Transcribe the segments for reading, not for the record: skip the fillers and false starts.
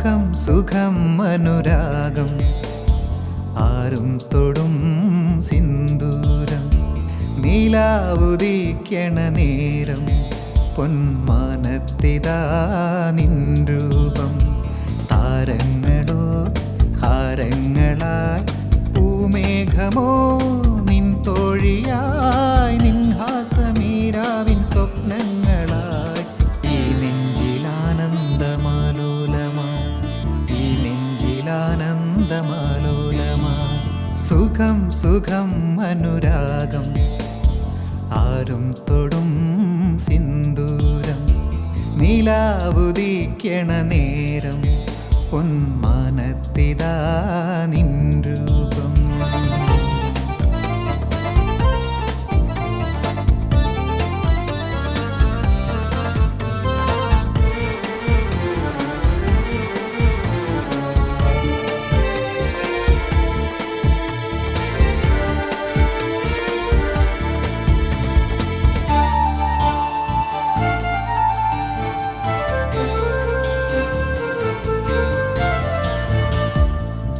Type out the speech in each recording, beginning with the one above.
സുഖം സുഖം അനുരാഗം ആരും തൊടും സിന്ദൂരം നീലാവുദിക്കണ നേരം പൊന്മാനത്തിതാ നിൻ രൂപം താരങ്ങളോ ഹാരങ്ങളായി പൂമേഘമോ നിൻ തോഴിയായി നിൻ ഹാസമീരാവിൻ സ്വപ്നങ്ങളായി ഈ നെഞ്ചിലാനന്ദമാലോലമായി ഈ നെഞ്ചിലാനന്ദമാലോലമായി സുഖം സുഖം അനുരാഗം ആരും തൊടും സിന്ദൂരം നീലാവുദിക്കണ നേരം പൊന്മാനത്തിതാ നിൻ രൂപം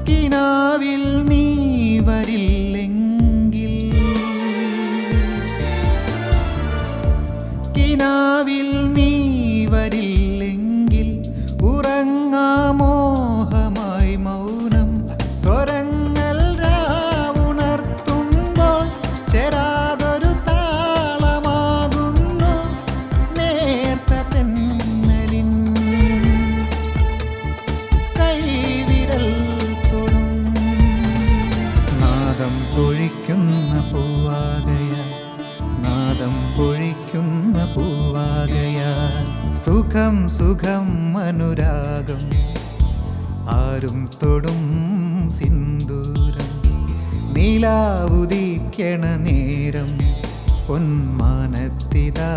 കിനാവിൽ നീ വരില്ലെങ്കിൽ കിനാവിൽ നീ വരില്ലെങ്കിൽ ഉറങ്ങാമോഹമായി മൗനം സ്വരങ്ങൾ രാവുണർത്തുമ്പോൾ ചേരാതൊരു താളമാകുന്നു നേർത്ത തെന്നലിൻ കൈവിരൽ പൊഴിക്കുന്ന പൂവാകയാൽ നാദം പൊഴിക്കുന്ന പൂവാകയാൽ സുഖം സുഖം അനുരാഗം ആരും തൊടും സിന്ദൂരം നീലാവുദിക്കണ നേരം പൊന്മാനത്തിതാ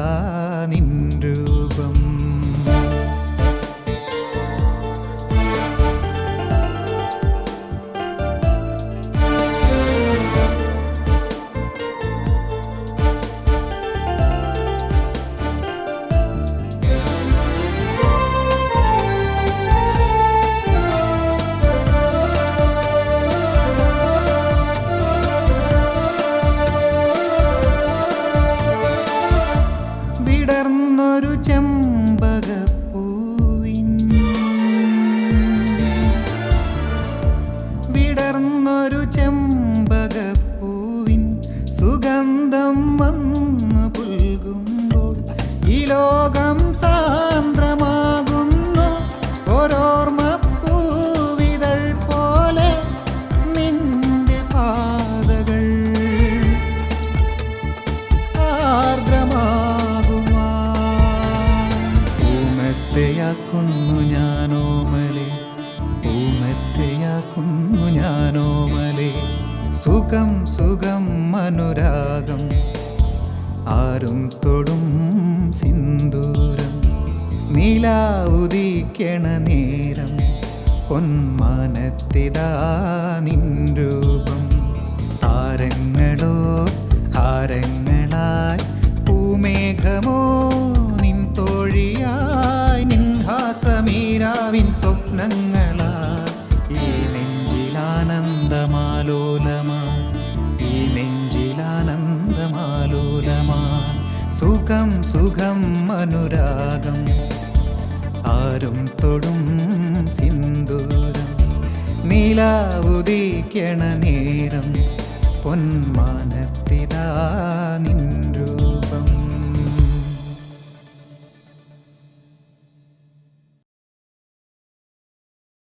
നിൻ രൂപം വിടർന്നൊരു ചെമ്പകപ്പൂവിൻ വിടർന്നൊരു ചെമ്പകപ്പൂവിൻ സുഗന്ധം വന്നു പുൽകുമ്പോൾ ഈ ലോകം സാന്ദ്രമാകുന്നു ഓരോർമ്മപ്പൂവിതൾ പോലെ നിന്റെ പാതകൾ യാക്കുന്നു ഞാനോമലേ പൂമത്തെയാക്കുന്നു ഞാനോമലേ സുഖം സുഖം അനുരാഗം ആരും തൊടും സിന്ദൂരം നീലാവുദിക്കണ നേരം പൊന്മാനത്തിതാ നിൻ രൂപം താരങ്ങളോ ഹാരങ്ങളായി പൂമേഘമോ നിൻ തോഴിയായി നിൻ ഹാസമീരാവിൻ സ്വപ്നങ്ങളായി ഈ നെഞ്ചിലാനന്ദമാലോലമായി ഈ നെഞ്ചിലാനന്ദമാലോലമായി സുഖം സുഖം അനുരാഗം ആരും തൊടും സിന്ദൂരം നീലാവുദിക്കണ നേരം പൊന്മാനത്തിതാ നിൻ